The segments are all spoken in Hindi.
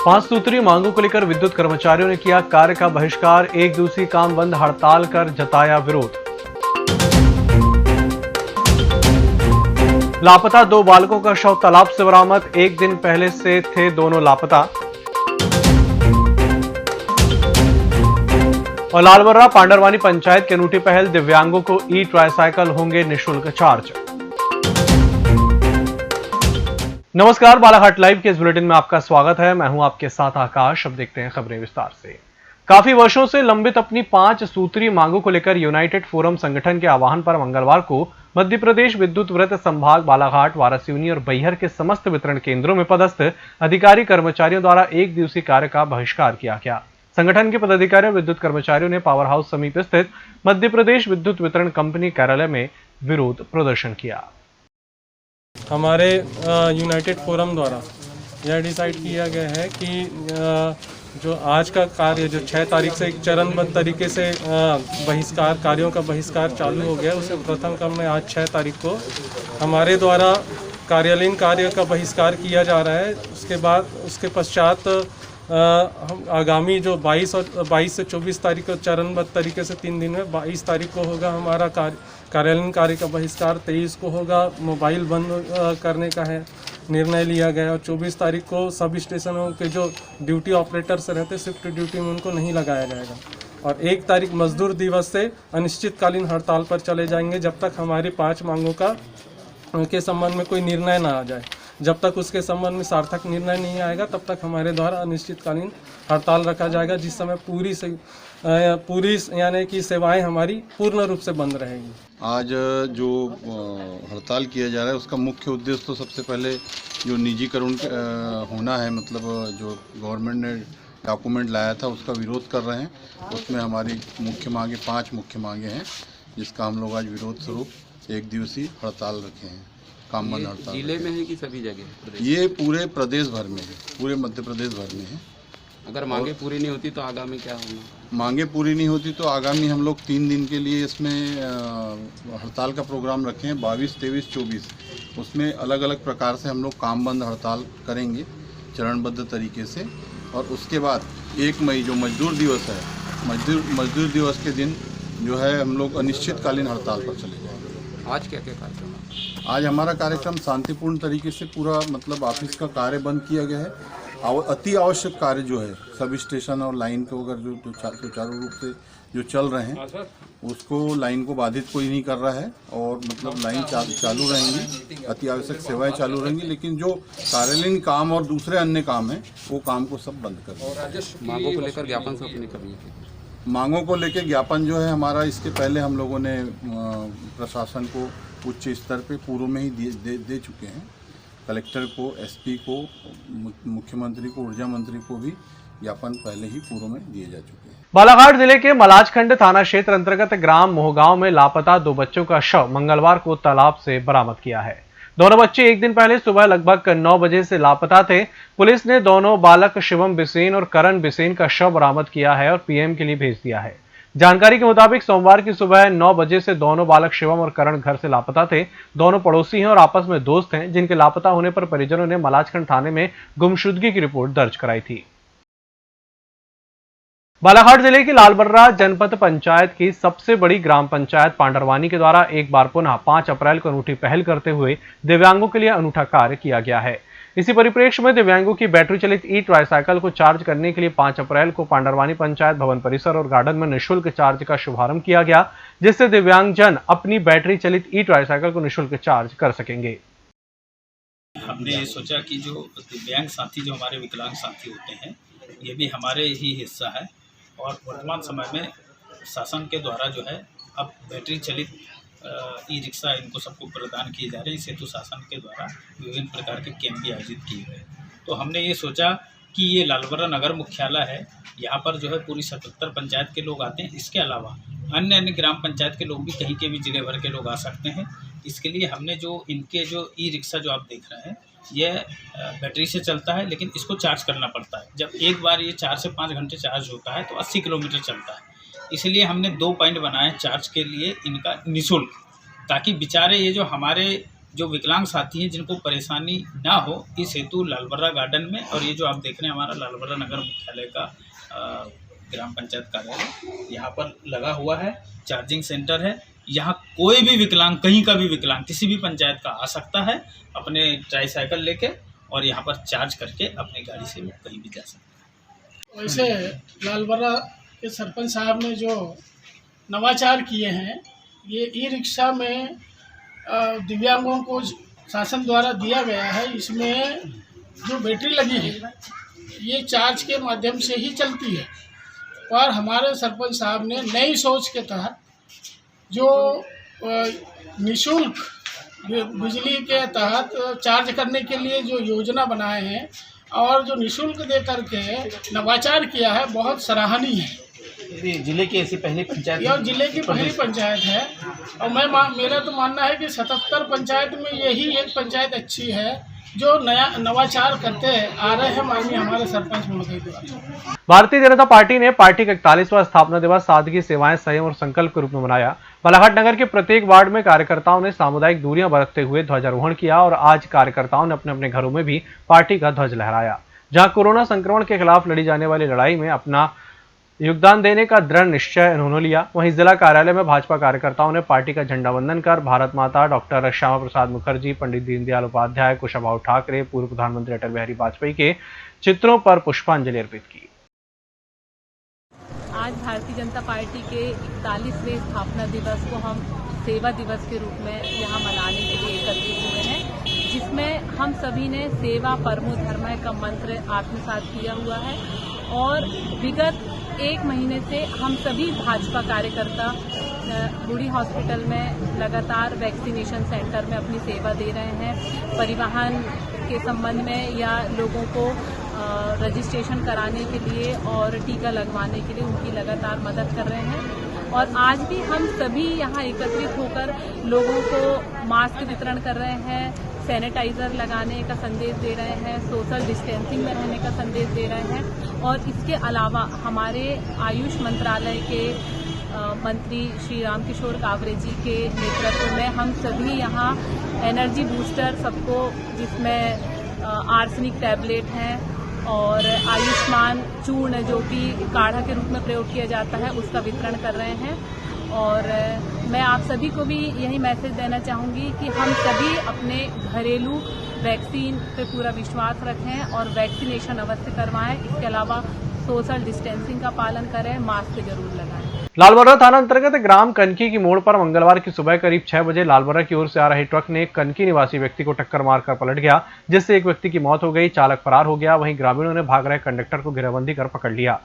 5 सूत्री मांगों को लेकर विद्युत कर्मचारियों ने किया कार्य का बहिष्कार। एक दिवसीय काम बंद हड़ताल कर जताया विरोध। लापता 2 बालकों का शव तालाब से बरामद। एक दिन पहले से थे दोनों लापता। और लालबर्रा पांडरवानी पंचायत की अनूठी पहल, दिव्यांगों को ई ट्राइसाइकिल होंगे निःशुल्क चार्ज। नमस्कार, बालाघाट लाइव के इस बुलेटिन में आपका स्वागत है। मैं हूं आपके साथ आकाश। अब देखते हैं खबरें विस्तार से। काफी वर्षों से लंबित अपनी 5 सूत्रीय मांगों को लेकर यूनाइटेड फोरम संगठन के आह्वान पर मंगलवार को मध्य प्रदेश विद्युत वृत्त संभाग बालाघाट, वारासिवनी और बैहर के समस्त वितरण केंद्रों में पदस्थ अधिकारी कर्मचारियों द्वारा एक दिवसीय कार्य का बहिष्कार किया गया। संगठन के पदाधिकारियों और विद्युत कर्मचारियों ने पावर हाउस समीप स्थित मध्य प्रदेश विद्युत वितरण कंपनी कार्यालय में विरोध प्रदर्शन किया। हमारे यूनाइटेड फोरम द्वारा यह डिसाइड किया गया है कि जो आज का कार्य जो 6 तारीख से एक चरणबद्ध तरीके से बहिष्कार कार्यों का बहिष्कार चालू हो गया, उसे प्रथम क्रम में आज 6 तारीख को हमारे द्वारा कार्यालयीन कार्य का बहिष्कार किया जा रहा है। उसके पश्चात हम आगामी जो 22 से 24 तारीख को चरणबद्ध तरीके से 3 दिन में 22 तारीख को होगा हमारा कार्यालयीन कार्य का बहिष्कार। 23 को होगा मोबाइल बंद करने का है निर्णय लिया गया। और 24 तारीख को सब स्टेशनों के जो ड्यूटी ऑपरेटर्स रहते शिफ्ट ड्यूटी में उनको नहीं लगाया जाएगा। और 1 तारीख मजदूर दिवस से अनिश्चितकालीन हड़ताल पर चले जाएंगे जब तक हमारी 5 मांगों के संबंध में कोई निर्णय ना आ जाए। जब तक उसके संबंध में सार्थक निर्णय नहीं आएगा तब तक हमारे द्वारा अनिश्चितकालीन हड़ताल रखा जाएगा, जिस समय पूरी यानी कि सेवाएं हमारी पूर्ण रूप से बंद रहेगी। आज जो हड़ताल किया जा रहा है उसका मुख्य उद्देश्य तो सबसे पहले जो निजीकरण होना है, मतलब जो गवर्नमेंट ने डॉक्यूमेंट लाया था उसका विरोध कर रहे हैं। उसमें हमारी मुख्य मांगे 5 मुख्य मांगे हैं, जिसका हम लोग आज विरोध स्वरूप एक दिवसीय हड़ताल रखे हैं। काम बंद हड़ताल जिले में है कि सभी जगह? ये पूरे प्रदेश भर में है, पूरे मध्य प्रदेश भर में है। अगर मांगे पूरी नहीं होती तो आगामी क्या होगा? मांगे पूरी नहीं होती तो आगामी हम लोग 3 दिन के लिए इसमें हड़ताल का प्रोग्राम रखे हैं। 22, 23, 24 उसमें अलग अलग प्रकार से हम लोग काम बंद हड़ताल करेंगे चरणबद्ध तरीके से। और उसके बाद 1 मई जो मजदूर दिवस है, मजदूर दिवस के दिन जो है हम लोग अनिश्चितकालीन हड़ताल पर चले जाएंगे। आज क्या क्या कार्यक्रम है? आज हमारा कार्यक्रम शांतिपूर्ण तरीके से पूरा, मतलब ऑफिस का कार्य बंद किया गया है। अति आवश्यक कार्य जो है सब स्टेशन और लाइन को अगर जो सुचारू रूप से जो चल रहे हैं उसको लाइन को बाधित कोई नहीं कर रहा है। और मतलब लाइन चालू रहेंगी, अति आवश्यक सेवाएं चालू रहेंगी, लेकिन जो कार्यालयीन काम और दूसरे अन्य काम है वो काम को सब बंद कर देंगे। मांगों को लेकर ज्ञापन सौंपने का भी? मांगों को लेकर ज्ञापन जो है हमारा, इसके पहले हम लोगों ने प्रशासन को उच्च स्तर पे पूर्व में ही दे चुके हैं। कलेक्टर को, एसपी को, मुख्यमंत्री को, ऊर्जा मंत्री को भी ज्ञापन पहले ही पूर्व में दिए जा चुके हैं। बालाघाट जिले के मलाजखंड थाना क्षेत्र अंतर्गत ग्राम मोहगांव में लापता 2 बच्चों का शव मंगलवार को तालाब से बरामद किया है। दोनों बच्चे एक दिन पहले सुबह लगभग 9 बजे से लापता थे। पुलिस ने दोनों बालक शिवम बिसेन और करण बिसेन का शव बरामद किया है और पीएम के लिए भेज दिया है। जानकारी के मुताबिक सोमवार की सुबह 9 बजे से दोनों बालक शिवम और करण घर से लापता थे। दोनों पड़ोसी हैं और आपस में दोस्त हैं, जिनके लापता होने पर परिजनों ने मलाजखंड थाने में गुमशुदगी की रिपोर्ट दर्ज कराई थी। बालाघाट जिले की लालबर्रा जनपद पंचायत की सबसे बड़ी ग्राम पंचायत पांडरवानी के द्वारा एक बार पुनः 5 अप्रैल को अनूठी पहल करते हुए दिव्यांगों के लिए अनूठा कार्य किया गया है। इसी परिप्रेक्ष्य में दिव्यांगों की बैटरी चलित ई ट्राइसाइकिल को चार्ज करने के लिए 5 अप्रैल को पांडरवानी पंचायत भवन परिसर और गार्डन में निःशुल्क चार्ज का शुभारंभ किया गया, जिससे दिव्यांगजन अपनी बैटरी चलित ई ट्राइसाइकिल को निःशुल्क चार्ज कर सकेंगे। हमने सोचा कि जो दिव्यांग साथी, जो हमारे विकलांग साथी होते हैं, ये भी हमारे ही हिस्सा है। और वर्तमान समय में शासन के द्वारा जो है अब बैटरी चलित ई रिक्शा इनको सबको प्रदान किए जा रहे हैं। इस हेतु शासन के द्वारा विभिन्न प्रकार के कैंप भी आयोजित किए गए। तो हमने ये सोचा कि ये लालबर्रा नगर मुख्यालय है, यहाँ पर जो है पूरी 77 पंचायत के लोग आते हैं। इसके अलावा अन्य ग्राम पंचायत के लोग भी, कहीं के भी जिले भर के लोग आ सकते हैं। इसके लिए हमने जो इनके जो ई रिक्शा जो आप देख रहे हैं, ये बैटरी से चलता है, लेकिन इसको चार्ज करना पड़ता है। जब एक बार ये 4 से 5 घंटे चार्ज होता है तो 80 किलोमीटर चलता है। इसलिए हमने 2 पॉइंट बनाए चार्ज के लिए इनका निःशुल्क, ताकि बेचारे ये जो हमारे जो विकलांग साथी हैं जिनको परेशानी ना हो, इस हेतु लालबर्रा गार्डन में, और ये जो आप देख रहे हैं हमारा लालबर्रा नगर मुख्यालय का ग्राम पंचायत कार्यालय यहाँ पर लगा हुआ है, चार्जिंग सेंटर है। यहाँ कोई भी विकलांग, कहीं का भी विकलांग किसी भी पंचायत का आ सकता है अपने ट्राईसाइकिल लेके, और यहाँ पर चार्ज करके अपनी गाड़ी से वो कहीं भी जा सकता है। वैसे लालबर्रा के सरपंच साहब ने जो नवाचार किए हैं, ये ई रिक्शा में दिव्यांगों को शासन द्वारा दिया गया है। इसमें जो बैटरी लगी है ये चार्ज के माध्यम से ही चलती है, पर हमारे सरपंच साहब ने नई सोच के तहत जो निःशुल्क बिजली के तहत चार्ज करने के लिए जो योजना बनाए हैं और जो निःशुल्क दे करके नवाचार किया है, बहुत सराहनीय है। जिले की ऐसी पहली पंचायत, यह जिले की पहली पंचायत है, और मेरा तो मानना है कि 77 पंचायत में यही एक पंचायत अच्छी है जो नया नवाचार करते आ रहे हैं माननीय हमारे सरपंच महोदय द्वारा। भारतीय जनता पार्टी ने पार्टी का 41वां स्थापना दिवस सादगी, सेवाएं, संयम और संकल्प के रूप में मनाया। बालाघाट नगर के प्रत्येक वार्ड में कार्यकर्ताओं ने सामुदायिक दूरियां बरतते हुए ध्वजारोहण किया और आज कार्यकर्ताओं ने अपने अपने घरों में भी पार्टी का ध्वज लहराया। जहां कोरोना संक्रमण के खिलाफ लड़ी जाने वाली लड़ाई में अपना योगदान देने का दृढ़ निश्चय उन्होंने लिया, वहीं जिला कार्यालय में भाजपा कार्यकर्ताओं ने पार्टी का झंडा वंदन कर भारत माता, डॉक्टर श्यामा प्रसाद मुखर्जी, पंडित दीनदयाल उपाध्याय, कुशाभाऊ ठाकरे, पूर्व प्रधानमंत्री अटल बिहारी वाजपेयी के चित्रों पर पुष्पांजलि अर्पित की। आज भारतीय जनता पार्टी के 41वें स्थापना दिवस को हम सेवा दिवस के रूप में यहाँ मनाने के लिए एकत्रित हुए हैं, जिसमें हम सभी ने सेवा परमो धर्मः का मंत्र आत्मसात किया हुआ है। और विगत 1 महीने से हम सभी भाजपा कार्यकर्ता बूढ़ी हॉस्पिटल में लगातार वैक्सीनेशन सेंटर में अपनी सेवा दे रहे हैं। परिवहन के संबंध में या लोगों को रजिस्ट्रेशन कराने के लिए और टीका लगवाने के लिए उनकी लगातार मदद कर रहे हैं। और आज भी हम सभी यहाँ एकत्रित होकर लोगों को मास्क वितरण कर रहे हैं, सैनिटाइजर लगाने का संदेश दे रहे हैं, सोशल डिस्टेंसिंग में रहने का संदेश दे रहे हैं। और इसके अलावा हमारे आयुष मंत्रालय के मंत्री श्री रामकिशोर कावरे जी के नेतृत्व में हम सभी यहाँ एनर्जी बूस्टर सबको, जिसमें आर्सेनिक टैबलेट हैं और आयुष्मान चूर्ण जो कि काढ़ा के रूप में प्रयोग किया जाता है, उसका वितरण कर रहे हैं। और मैं आप सभी को भी यही मैसेज देना चाहूँगी कि हम सभी अपने घरेलू वैक्सीन पे पूरा विश्वास रखें और वैक्सीनेशन अवश्य करवाएं। इसके अलावा सोशल डिस्टेंसिंग का पालन करें, मास्क जरूर लगाएं। लालबर्रा थाना अंतर्गत ग्राम कनकी की मोड़ पर मंगलवार की सुबह करीब 6 बजे लालबर्रा की ओर से आ रहे ट्रक ने एक कनकी निवासी व्यक्ति को टक्कर मारकर पलट गया, जिससे एक व्यक्ति की मौत हो गई। चालक फरार हो गया, वहीं ग्रामीणों ने भाग रहे कंडक्टर को घेराबंदी कर पकड़ लिया।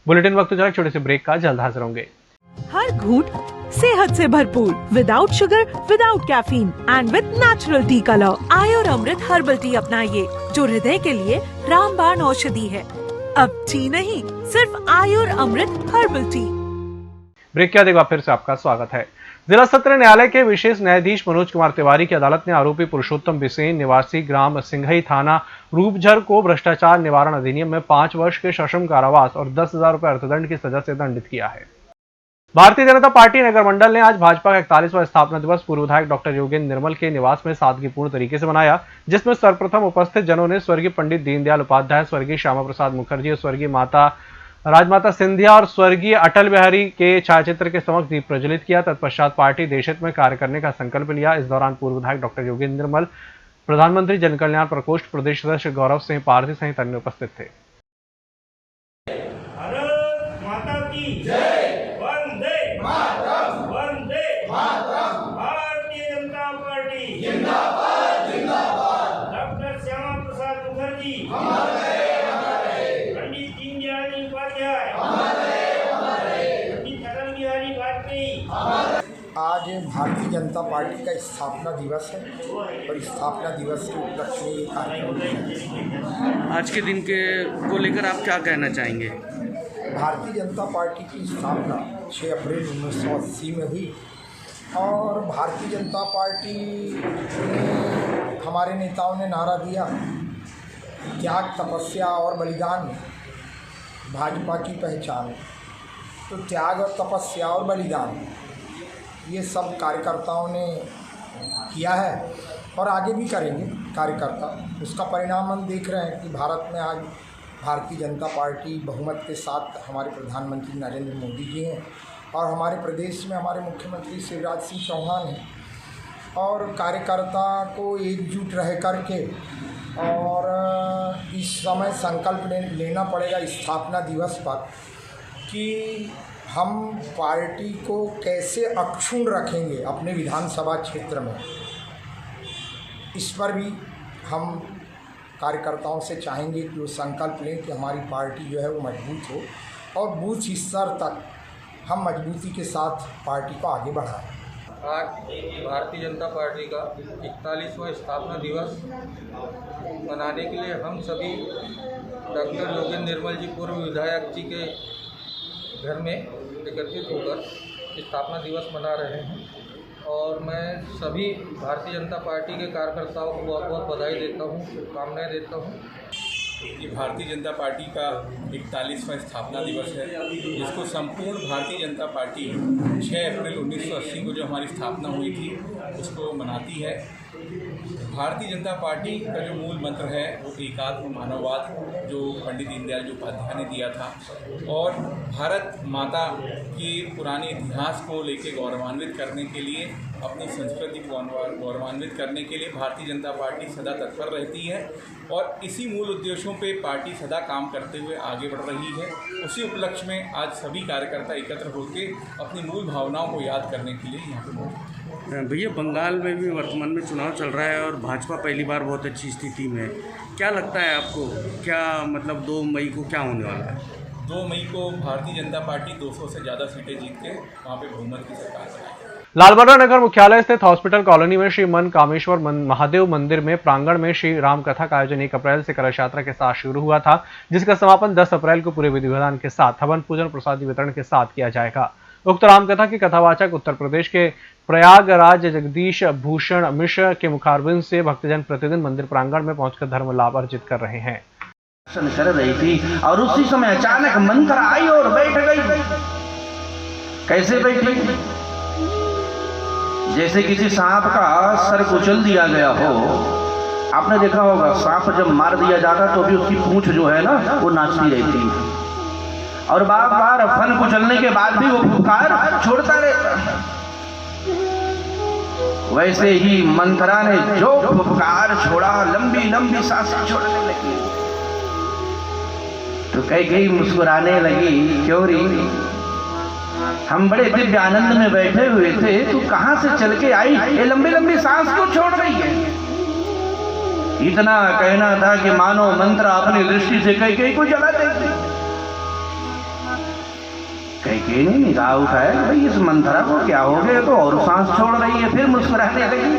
बुलेटिन वक्त चला, छोटे से ब्रेक का, जल्द हाजिर होंगे। हर घूंट सेहत से भरपूर, without sugar, without caffeine and with natural tea colour. Ayur Amrit herbal tea अपनाइए, जो हृदय के लिए रामबाण औषधि है। अब टी नहीं, सिर्फ आयुर अमृत हर्बल टी। ब्रेक के बाद एक बार फिर से आपका स्वागत है। जिला सत्र न्यायालय के विशेष न्यायाधीश मनोज कुमार तिवारी की अदालत ने आरोपी पुरुषोत्तम बिसेन निवासी ग्राम सिंघई थाना रूपझर को भ्रष्टाचार निवारण अधिनियम में 5 वर्ष के सश्रम कारावास और 10,000 रुपए अर्थदंड की सजा से दंडित किया है। भारतीय जनता पार्टी नगर मंडल ने आज भाजपा का 41वां स्थापना दिवस पूर्व विधायक डॉक्टर योगेंद्र निर्मल के निवास में सादगीपूर्ण तरीके से मनाया, जिसमें सर्वप्रथम उपस्थित जनों ने स्वर्गीय पंडित दीनदयाल उपाध्याय, स्वर्गीय श्यामा प्रसाद मुखर्जी और स्वर्गीय माता राजमाता सिंधिया और स्वर्गीय अटल बिहारी के छायाचित्र के समक्ष दीप प्रज्वलित किया। तत्पश्चात पार्टी देशहित में कार्य करने का संकल्प लिया। इस दौरान पूर्व विधायक डॉक्टर योगेंद्र निर्मल, प्रधानमंत्री जन कल्याण प्रकोष्ठ प्रदेश सदस्य गौरव सिंह पारसी सहित अन्य उपस्थित थे। भारत माता की जय, वंदे मातरम, वंदे मातरम। भारतीय जनता पार्टी जिंदाबाद, जिंदाबाद। डॉक्टर श्यामा प्रसाद मुखर्जी पंडित दीनदयाल उपाध्याय, पंडित अटल बिहारी वाजपेयी। आज भारतीय जनता पार्टी का स्थापना दिवस है और स्थापना दिवस के उपलक्ष्य में ये कार्यक्रम। आज के दिन के को लेकर आप क्या कहना चाहेंगे? भारतीय जनता पार्टी की स्थापना 6 अप्रैल 1980 में हुई और भारतीय जनता पार्टी ने हमारे नेताओं ने नारा दिया त्याग, तपस्या और बलिदान भाजपा की पहचान है। तो त्याग और तपस्या और बलिदान ये सब कार्यकर्ताओं ने किया है और आगे भी करेंगे कार्यकर्ता। उसका परिणाम हम देख रहे हैं कि भारत में आज भारतीय जनता पार्टी बहुमत के साथ हमारे प्रधानमंत्री नरेंद्र मोदी जी हैं और हमारे प्रदेश में हमारे मुख्यमंत्री शिवराज सिंह चौहान हैं। और कार्यकर्ता को एकजुट रह करके और इस समय संकल्प लेना पड़ेगा स्थापना दिवस पर कि हम पार्टी को कैसे अक्षुण्ण रखेंगे अपने विधानसभा क्षेत्र में। इस पर भी हम कार्यकर्ताओं से चाहेंगे कि वो संकल्प लें कि हमारी पार्टी जो है वो मजबूत हो और बूथ स्तर तक हम मजबूती के साथ पार्टी को आगे बढ़ाएं। आज भारतीय जनता पार्टी का 41वां स्थापना दिवस मनाने के लिए हम सभी डॉक्टर योगेंद्र निर्मल जी पूर्व विधायक जी के घर में एकत्रित होकर स्थापना दिवस मना रहे हैं और मैं सभी भारतीय जनता पार्टी के कार्यकर्ताओं को बहुत बहुत बधाई देता हूँ, शुभकामनाएं देता हूँ। ये भारतीय जनता पार्टी का 41वां स्थापना दिवस है, जिसको संपूर्ण भारतीय जनता पार्टी 6 अप्रैल 1980 को जो हमारी स्थापना हुई थी उसको मनाती है। भारतीय जनता पार्टी का जो मूल मंत्र है वो एकात्म मानववाद, जो पंडित दीनदयाल जी उपाध्याय ने दिया था, और भारत माता के पुराने इतिहास को लेकर गौरवान्वित करने के लिए, अपनी संस्कृति को गौरवान्वित करने के लिए भारतीय जनता पार्टी सदा तत्पर रहती है और इसी मूल उद्देश्यों पे पार्टी सदा काम करते हुए आगे बढ़ रही है। उसी उपलक्ष्य में आज सभी कार्यकर्ता एकत्र होकर अपनी मूल भावनाओं को याद करने के लिए यहाँ पे मौजूद हैं। भैया, बंगाल में भी वर्तमान में चुनाव चल रहा है और भाजपा पहली बार बहुत अच्छी स्थिति में है। क्या लगता है आपको, क्या मतलब 2 मई को क्या होने वाला है? 2 मई को भारतीय जनता पार्टी 200 से ज़्यादा सीटें जीत के वहाँ पे बहुमत की सरकार बनाएगी। लालबर्रा नगर मुख्यालय स्थित हॉस्पिटल कॉलोनी में श्री मन कामेश्वर महादेव मंदिर में प्रांगण में श्री राम कथा का आयोजन 1 अप्रैल से कलश यात्रा के साथ शुरू हुआ था, जिसका समापन 10 अप्रैल को पूरे विधि विधान के साथ हवन पूजन प्रसादी वितरण के साथ किया जाएगा। उक्त रामकथा की कथावाचक उत्तर प्रदेश के प्रयागराज जगदीश भूषण मिश्र के मुखारबिंद से भक्तजन प्रतिदिन मंदिर प्रांगण में पहुंचकर धर्म लाभ अर्जित कर रहे हैं। कर रही थी और उसी समय अचानक मंत्र आई और बैठ गई। कैसे बैठी? जैसे किसी सांप का सर कुचल दिया गया हो। आपने देखा होगा सांप जब मार दिया जाता तो भी उसकी पूंछ जो है ना वो नाचती रहती है और बार बार फन कुचलने के बाद भी वो फुफकार छोड़ता रहता। वैसे ही मंथरा ने जो फुफकार छोड़ा, लंबी लंबी सांसें छोड़ने लगी तो कई मुस्कुराने लगी, क्यों रही? हम बड़े दिव्य आनंद में बैठे हुए थे, तू कहां से चल के आई? ये लंबी लंबी सांस क्यों छोड़ रही है? इतना कहना था कि मानो मंत्र अपनी दृष्टि से कई को जला देती। कई ने निगाह उठाया, भाई इस मंथरा को क्या हो गया? तो और सांस छोड़ रही है, फिर मुस्कुराने लगी।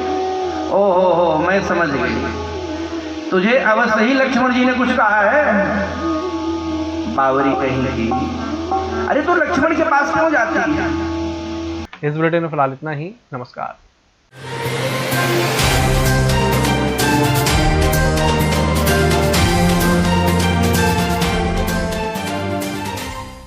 ओहो, मैं समझ गई, तुझे अवश्य ही लक्ष्मण जी ने कुछ कहा है। बावरी कहीं, अरे तो लक्ष्मण के पास क्यों जाती है? इस बुलेटिन में फिलहाल इतना ही। नमस्कार।